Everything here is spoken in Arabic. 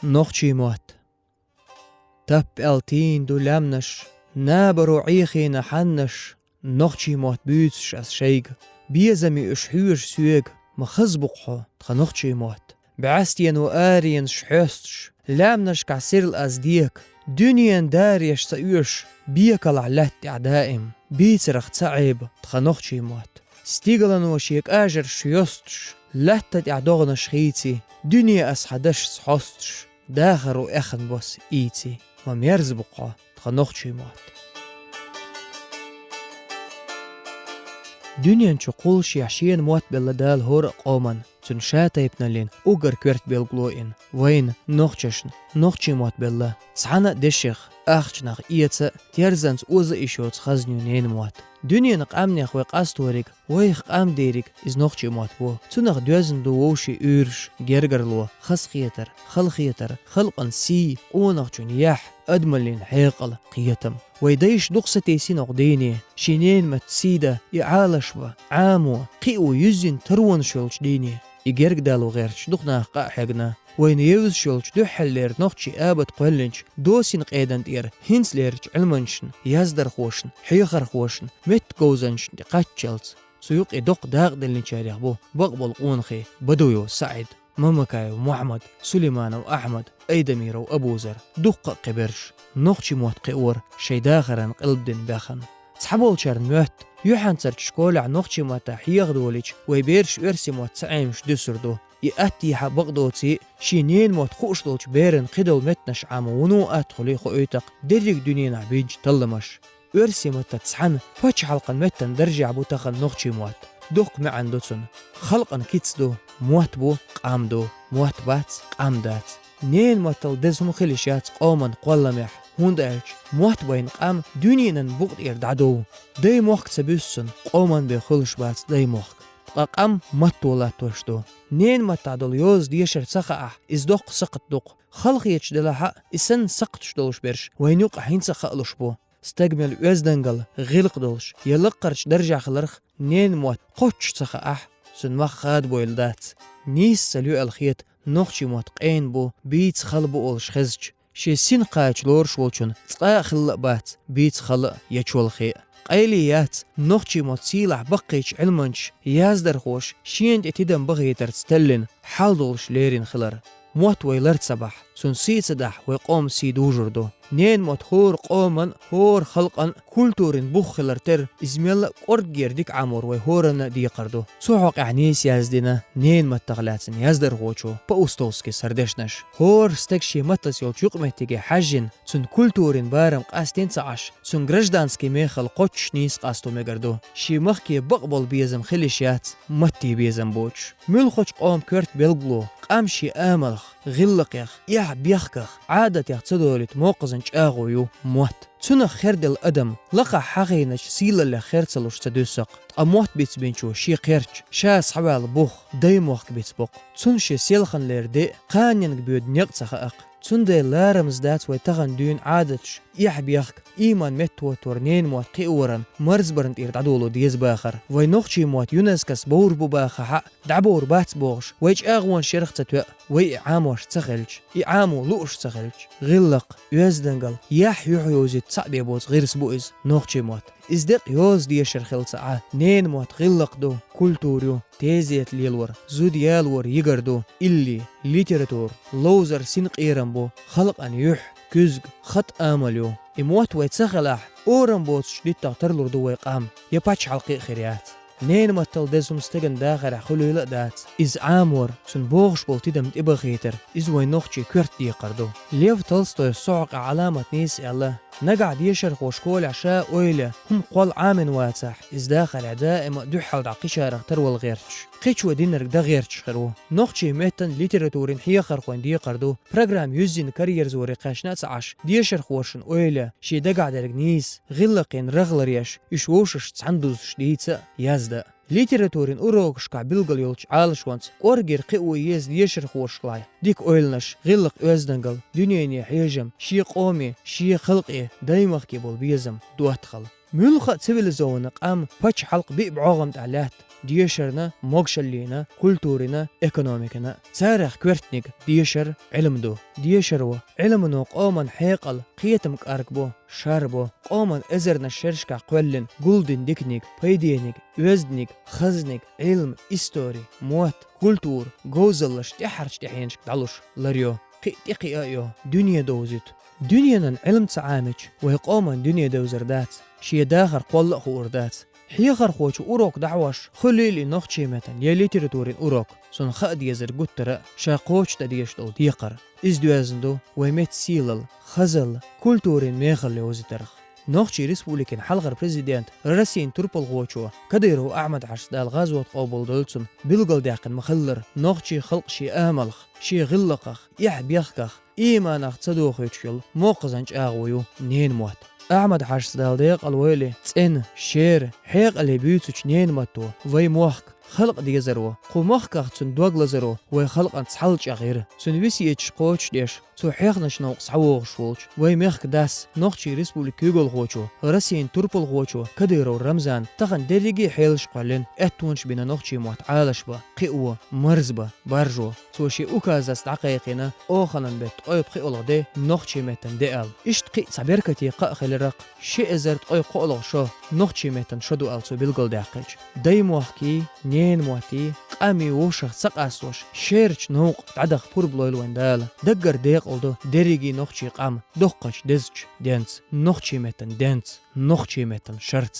نوخشي موت تب التين دو لمنش نابرو عيخي نحنش نوخشي موت بيتش أس شيق بيزمي اشحوش سيق مخزبقحو تخنوخشي موت بعستين وآرين شحوستش لامنش كعسير الأزديك دنيا داريش سأيوش بيكال علات دائم بيترخ تصعب تخنوخشي موت ستيغلن وشيك آجر شيوستش لاتت اعدوغنا شخيتي دنيا أسحدش سحوستش داخر وإخن بوس إيتي مميرز بقى تخنوخشي موت دنيا نشقولش يحشين موت باللدال هور قومن تنشاتا يبنالين اوغر كورت بالغلوين وين نوخششن نوخشي موت بالله سحنا دشيخ اخشناخ ايتsa تيرزنس اوز ايشوت خزنيونين موت دنيا نقامنيخ ويقاستوريك ويخ قام ديريك از نوخشي موت بو تنخ دوزن دووشي اورش جرجرلو خسخيتر خلخيتر خلقن سي اونخشن يح أدملين حيقل قيتم ويديش دقستي سينق ديني شينين متسيدة يعالشوا عامو قيو يزين ترون شولش ديني يجرق دالو غيرش دقنا قاحقنا وين يوز شولش دو حلير نوخشي آبت قولنش دوسين قيدن دير هنس ليرش علمنشن يزدر خوشن حيخر خوشن مت قوزنش قاتشلز سيوق دق داق دلين شاريخ بو بقبل قونخي بدويو سعيد ممكاي ومحمد سليمان وأحمد أيدمير وأبوزر دق قبرش نوخشي موت قئور شي داخرن قلب دين باخن تسحبول شارن موت يوحان سرت شكولع نوخشي موتا حيغدوليش ويبيرش ورسي موت سعيمش دسردو يأتي حبقدوتي شينين موت خوشدولش بيرن قدول متنش عامو ونو أدخلي خؤيتق دريق دنين عبيج تلمش ورسي موتا تسحن فاش حلقا متن درجع بوتخن نوخشي موت دوق معن دوتسن خلقن كيتسدو موت بو قامدو موت بات قامدات نين موتل دزم خليشات قومن قولمح هونداج موت بين قام دنينن بوقت إردعدو داي موخك سبيسن قومن بخلش بات داي موخك قام متولا توشدو نين متعدل يوز ديشر سخاح إزدوق سقط دوق خلقيتش دلها إسن سقطش دولش برش وينيوق حين سخالش بو استقبل وزدنقل غلق دولش يلقرش درجع خلرخ نين موت قوتش سخاح سن مخاد بويلدات نيس سليو الخيط نوخشي موت قين بو بيت خلبو أولش خزج شي سين قايش لورش ولشن تقا خلق بات بيت خلق يچول خي قيليات نوخشي موت سيلح بقيش علمنش يازدر خوش شيند اتدم بغيتر تستلن حال دولش ليرين خلر موت ويلرت صباح سن سي صدح ويقوم سي دوجردو نين موت هور قومن هور خلقن كولتورين بوخلرتر ازميل قرد جيرديك عمور ويهورن دي قردو سوحق عنيس يازدنا نين متغلاتن يازدر غوچو باوستوسكي سردشنش هور ستكشي متس يولچ يقمتيجي حجن سن كولتورين بارم قاستين سعش سن گرجدانسكي ميخل قوچ نيس قاستو ميگردو شي مخكي بقبل بيزم خليشيات متي بيزم بوچ ملخوچ قوم كرت بلغلو قامشي آملخ غلقيخ يح بيخكخ عادة يحتصدولت موقزنش آغويو موت تنخ خرد الأدم لقى حقينش سيلا اللي خيرتلوش تدوسق أموت بيت بينشو شي قيرش شاس حوال بوخ دايموخك بيت بوق تنشي سيلخن ليردي قانين بيود نيقتخ أق تندي لارمز دات ويتغن دون عادتش يح بيخك إيمان متو تورنين موت قيورن مرز برند إردعدولو ديز باخر وينوخشي موت يونسكس بور بباخا حق دعبور بات بوغش ويج آغوان شرخ تتوأ وي عاموش تخلج إعامو لوش تخلج غلق يوزدنقل يح يحيوزي تصعبي بوز غير سبوئز نوخشي موت إزدق يوز ديشر خل ساعة نين موت غلق دو كولتوريو تيزيت ليلور زوديالور يقردو إلي ليتراتور لوزر سنق إيرنبو خلق أن يح كزق خط آمليو إموت ويتسخلح أورنبوت شديد تغترلور دو ويقام يباتش حلقي خيريات نين متل دزم ستغن داخر خلو يلقدات إز عامور سن بوغش بولتيدم تبغيتر إز وينوخشي كورت دي قردو ليف تولستوي الصعق علامة نيس الله نقعد يشرخ وشكول عشاء أويلة هم قول عامن واتح إز داخل دائم دوحل دعقيشة رغتر والغيرتش قيش ودينرك دا غيرتش خرو نوخشي ميتن ليتراتورين حيا خرخوان دي قردو برنامج يوزين كاريرز ورقاشنات عش دي يشرخ وشن أويلة شي دقعد رقنيس غلقين رغلريش يشوشش تسعندوز شديدة يازدا ليتراتورين أوروغش كعبلغل يولش عالش وانس قورجير قيو يز يشرخ وشلاي ديك أويلنش غلق أوزدنقل دنياني حيجم شي قومي شي خلقي دايمخ كيبول بيزم دواتخل ملخ سيفيليزون قام فش حلق بعغم تعلات ديشرنا موغشلينا كولتورنا ايكونوميكنا تاريخ كويرتنيك ديشر علم دو ديشرو علم نو قومن حيقل قيتم اركبو شاربو قومن ازرنا شرشكا قولن جولدن ديكنيك بيدينيك وزدنيك خزنيك علم استوري موت كولتور جوزلش تحرش تحينش دالوش لريو قيقي ايو دنيا دوزيت دنيانا علم تعامج وهي قومن دنيا دوزردات شي داخر قول خوردات حيخر خوش أوروك دعوش خليلي نخشي متن يلي تريتورين أوروك سن خاد يزر قطرة شاقوش تديش دو ديقر إزدوازندو ويمت سيلل خزل كولتورين ميخل لوزترخ نخشي ريسبوليكين حلغر بريزيدنت رسين تربل غوشو كديرو أحمد عشدال غازوات قوبل دولتسن بلغل داقن مخلر نخشي خلق شي آملخ شي غلقخ يحبيخكخ إيمانخ تصدوخيتشل موقزنج آغويو نين موت أحمد عشدال ديق الويلي تسن شير حيق اللي بيوتوش نين ماتو وي موحك خلق ديزرو قو مخكخ تسن دوغلزرو وي خلق أن تسحلج أغير تسن ويسيتش قوش ديش تو حيقنش نوق صحوغ شولج وي مخك داس نوخشي ريسبوليك يوغل غوچو رسين تربل غوچو كديرو رمزان تخن ديريجي حيلش قلن اتونش بنا نوخشي موت عالش با قيقوة مرزبا برجو توشي اوكازاس دقيقنا اوخنن بيت قيب قيقلغ دي نوخشي متن ديال اشت قيق صبيركتي قاقل رق شي ازرت قيب قولغ شو نوخشي متن شدو ألسو بلغل داقج داي موحكي نين موتي قامي وشخ سقاسوش شيرش نوق تعدخ بوربلويل ويندال دقر ديق oldu derigi nochchi qam doqqach dezch dens nochchi meten dens nochchi meten scherz